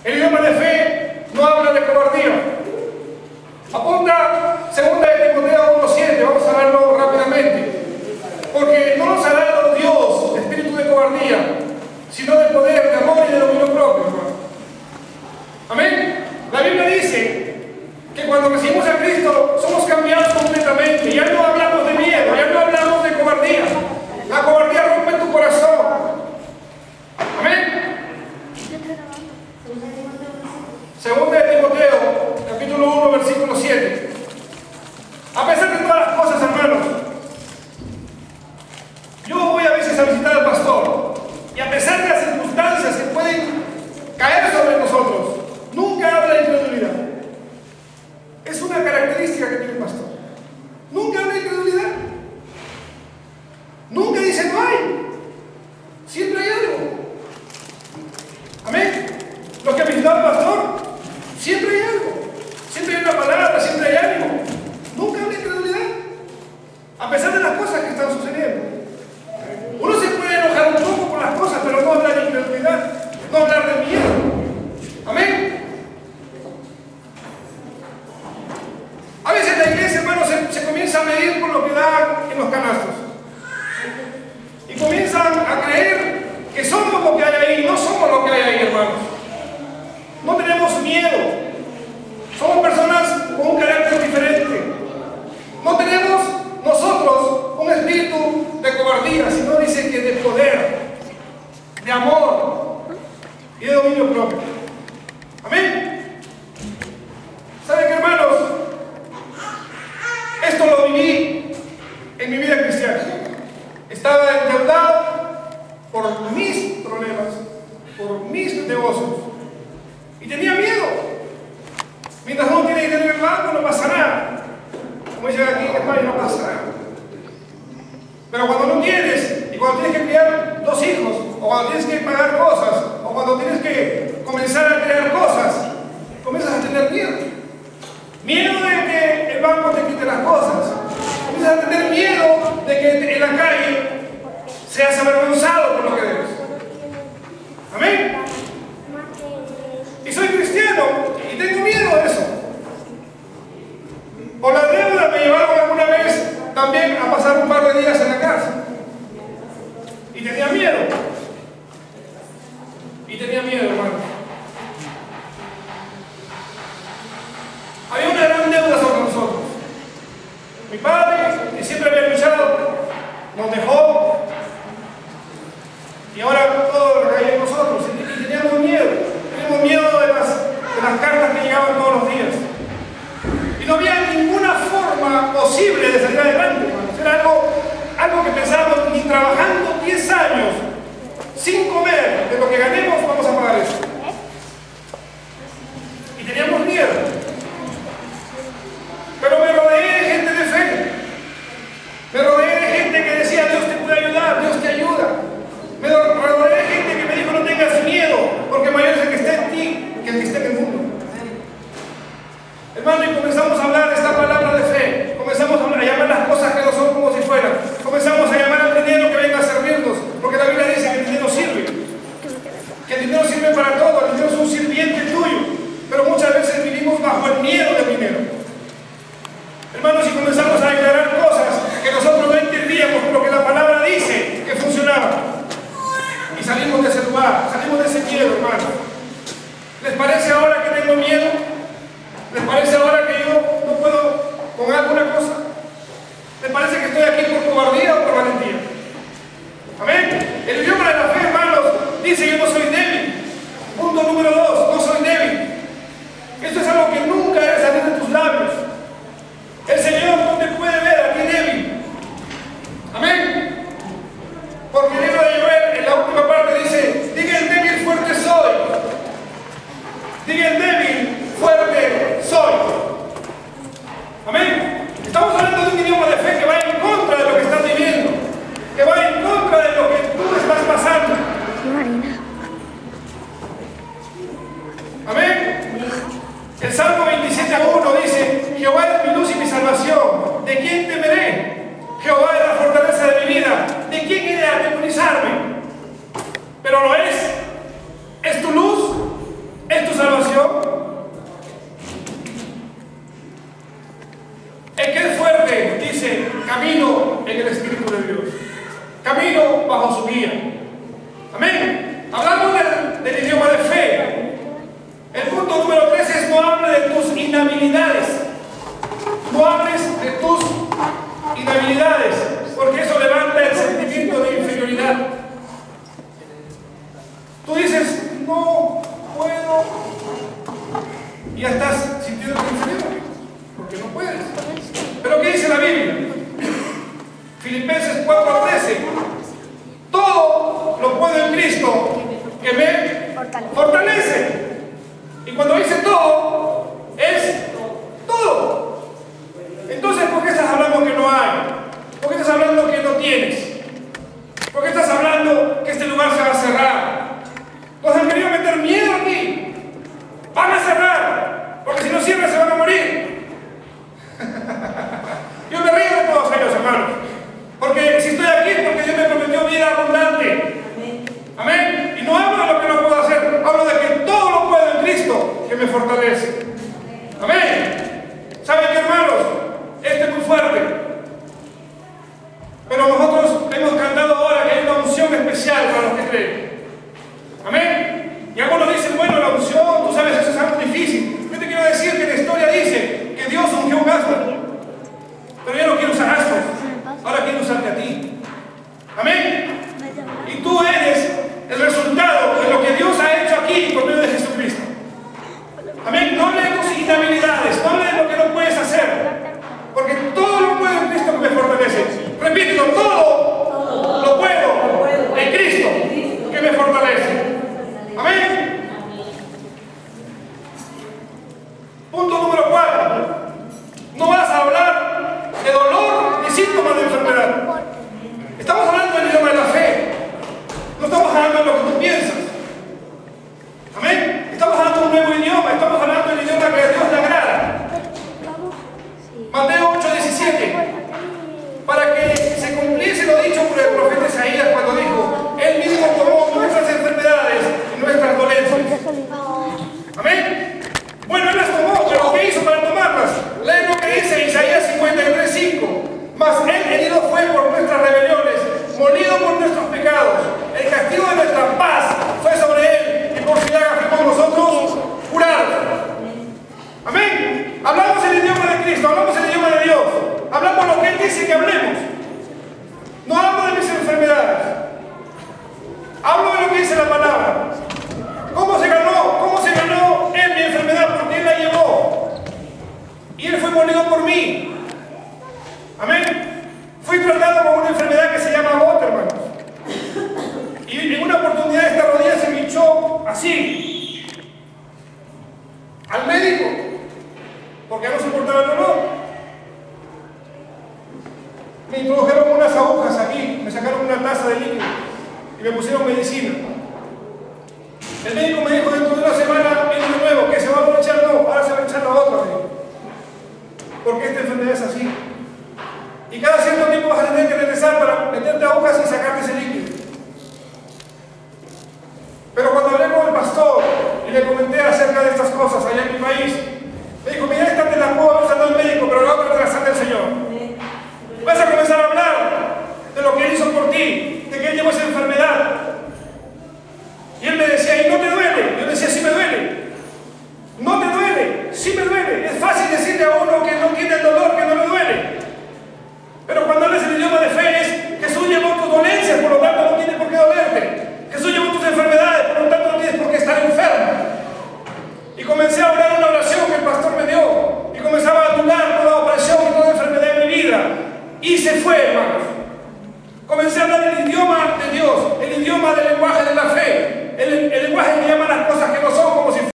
El idioma de fe no habla de cobardía. Apunta 2 Timoteo 1:7, vamos a verlo rápidamente. Porque no nos ha dado Dios espíritu de cobardía, sino de poder, de amor y de dominio propio, hermano. Amén. La Biblia dice que cuando recibimos a Cristo somos cambiados completamente. Ya no hablamos de miedo, ya no hablamos de cobardía. La cobardía rompe tu corazón. Amén. 2 Timoteo, capítulo 1, versículo 7. A pesar de todas las cosas, hermanos, yo voy a veces a visitar al pastor, y a pesar de las circunstancias que pueden caer sobre nosotros, nunca habla de incredulidad. Es una característica que tiene el pastor. Nunca habla de incredulidad. Nunca dice no hay. Siempre hay algo. Amén. Los que han visitado al pastor, siempre hay algo. Siempre hay una palabra, siempre hay ánimo. Nunca habla de incredulidad. A pesar de las cosas que están sucediendo. Uno se puede enojar un poco por las cosas, pero no hablar de incredulidad, no hablar de miedo. Amén. A veces la iglesia, hermanos, se comienza a medir por lo que da en los canastos. Y comienzan a creer que somos lo que hay ahí. No somos lo que hay ahí, hermanos. No tenemos miedo. Somos personas con un carácter diferente. No tenemos nosotros un espíritu de cobardía, sino dice que de poder, de amor y de dominio propio. Amén. ¿Saben qué, hermanos? Esto lo viví en mi vida cristiana. Estaba endeudado por mis problemas, por mis negocios, y tenía miedo. Mientras uno tiene dinero en el banco, no pasa nada. Como dicen aquí en España, no pasa nada. Pero cuando no tienes, y cuando tienes que criar 2 hijos, o cuando tienes que pagar cosas, o cuando tienes que comenzar a crear cosas, comienzas a tener miedo. Miedo de que el banco te quite las cosas. Comienzas a tener miedo de que en la calle seas avergonzado por lo que debes. Amén. Y soy cristiano y tengo miedo de eso. Por la deuda me llevaron alguna vez también a pasar un par de días en la cárcel. Y tenía miedo. Y tenía miedo, hermano. Había una gran deuda sobre nosotros. Mi padre, que siempre había luchado, nos dejó. Y ahora todo recae en nosotros. Y teníamos miedo. Teníamos miedo de las cartas que llegaban todos los días. Y no había ninguna forma posible de salir adelante, hermanos. Era algo que pensábamos, ni trabajando 10 años sin comer de lo que ganemos, vamos a pagar eso. Y teníamos miedo. Pero me rodeé de gente de fe. Me rodeé de gente que decía, Dios te puede ayudar, Dios te ayuda. Me rodeé de gente que me dijo, no tengas miedo, porque mayor es el que está en ti que el que está en el mundo. Hermano, y comenzamos a hablar esta palabra de fe. Comenzamos a llamar las cosas que no son como si fueran. Comenzamos a llamar al dinero que venga a servirnos, porque la Biblia dice que el dinero sirve. Que el dinero sirve para todo, el dinero es un sirviente tuyo. Pero muchas veces vivimos bajo el miedo del dinero. Hermanos, y comenzamos a declarar cosas que nosotros no entendíamos, pero que la palabra dice que funcionaban. Y salimos de ese lugar, salimos de ese miedo, hermanos. ¿Les parece ahora que tengo miedo? ¿Les parece ahora que yo no puedo con alguna cosa? ¿Les parece que estoy aquí por cobardía o por valentía? Amén. El idioma de la fe, hermanos, dice yo no soy débil. Punto número 2, no soy débil. Esto es algo que nunca debe salir de tus labios. El Señor no te puede ver a ti débil. Amén. Porque el libro de Joel, en la última parte, dice: diga el débil, fuerte soy. Diga el débil, fuerte soy. Amén. Estamos hablando de un idioma de fe que va en contra de lo que estás viviendo, que va en contra de lo que tú estás pasando. y ya estás sintiendo inferior, porque no puedes. Pero ¿qué dice la Biblia? Filipenses 4:13. Todo lo puedo en Cristo que me fortalece. Y cuando dice todo, es todo. Entonces, ¿por qué estás hablando que no hay? ¿Por qué estás hablando que no tienes? ¿Por qué estás hablando que este lugar se va a cerrar? Nos han querido meter miedo aquí. Van a cerrar, porque si no cierran se van a morir. Yo me río de todos ellos, hermanos. Porque si estoy aquí es porque Dios me prometió vida abundante. Amén. Y no hablo de lo que no puedo hacer, hablo de que todo lo puedo en Cristo que me fortalece. Amén. ¿Saben qué, hermanos? Esto es muy fuerte. Pero nosotros hemos cantado ahora que hay una unción especial para los que creen. Amén. Y algunos dicen, bueno, la unción, tú sabes, eso es algo difícil. Yo te quiero decir que la historia dice que Dios ungió un asno. Pero yo no quiero usar asnos. Ahora quiero usarte a ti. Amén. Y tú eres el resultado de lo que Dios ha hecho aquí por medio de Jesucristo. Amén. No hables de tus inhabilidades, no hables de lo que no puedes hacer. Porque todo lo puedo en Cristo que me fortalece. Repítelo, todo lo puedo en Cristo que me fortalece. Amén. Punto número 4. No vas a hablar de dolor ni síntomas de enfermedad. Estamos hablando del idioma de la fe. No estamos hablando de lo que tú piensas. Amén. Estamos hablando de un nuevo idioma. Estamos hablando del idioma que a Dios le agrada. Mateo 8:17. Para que se cumpliese lo dicho por el profeta Isaías cuando dijo: Él mismo tomó nuestras enfermedades y nuestras dolencias. Amén. Bueno, Él las tomó, pero ¿qué hizo para tomarlas? Leen lo que dice Isaías 53:5. Mas Él herido fue por nuestras rebeliones, molido por nuestros pecados. El castigo de nuestra paz fue sobre Él, y por su llaga fuimos nosotros curados. Amén. Hablamos el idioma de Cristo, hablamos el idioma de Dios. Hablamos lo que Él dice que hablemos. No hablo de mis enfermedades. Hablo de lo que dice la palabra. ¿Cómo se ganó? ¿Cómo se ganó Él mi enfermedad? Porque Él la llevó. Y Él fue molido por mí. Amén. Fui tratado con una enfermedad que se llama gota, hermanos. Y en una oportunidad esta rodilla se me hinchó así. Al médico. Porque no soportaba el dolor. Me introdujeron unas agujas aquí, me sacaron una taza de líquido y me pusieron medicina. El médico me dijo: dentro de una semana viene de nuevo, que se va a aprovechar, no, ahora se va a echar la otra, porque esta enfermedad es así. Y cada cierto tiempo vas a tener que regresar para meterte agujas y sacarte ese líquido. Pero cuando hablé con el pastor y le comenté acerca de estas cosas allá en mi país, me dijo: mira, esta te la puedo haber sanado el médico, pero la otra te la sana el Señor. Vas a comenzar a hablar de lo que Él hizo por ti, de que Él llevó esa enfermedad. Y Él me decía: ¿y no te duele? Yo decía: sí me duele. ¿No te duele? Sí me duele. Es fácil decirle a uno que no tiene el dolor, que no le duele. Pero cuando hablas el idioma de fe es: Jesús llevó tus dolencias, por lo tanto no tiene por qué dolerte. Jesús llevó tus enfermedades, por lo tanto no tienes por qué estar enfermo. Y comencé a orar una oración que el pastor me dio. Y comenzaba a anular toda opresión y toda enfermedad en mi vida. Y se fue, hermanos. Comencé a hablar el idioma de Dios, el idioma del lenguaje de la fe, el lenguaje que llama las cosas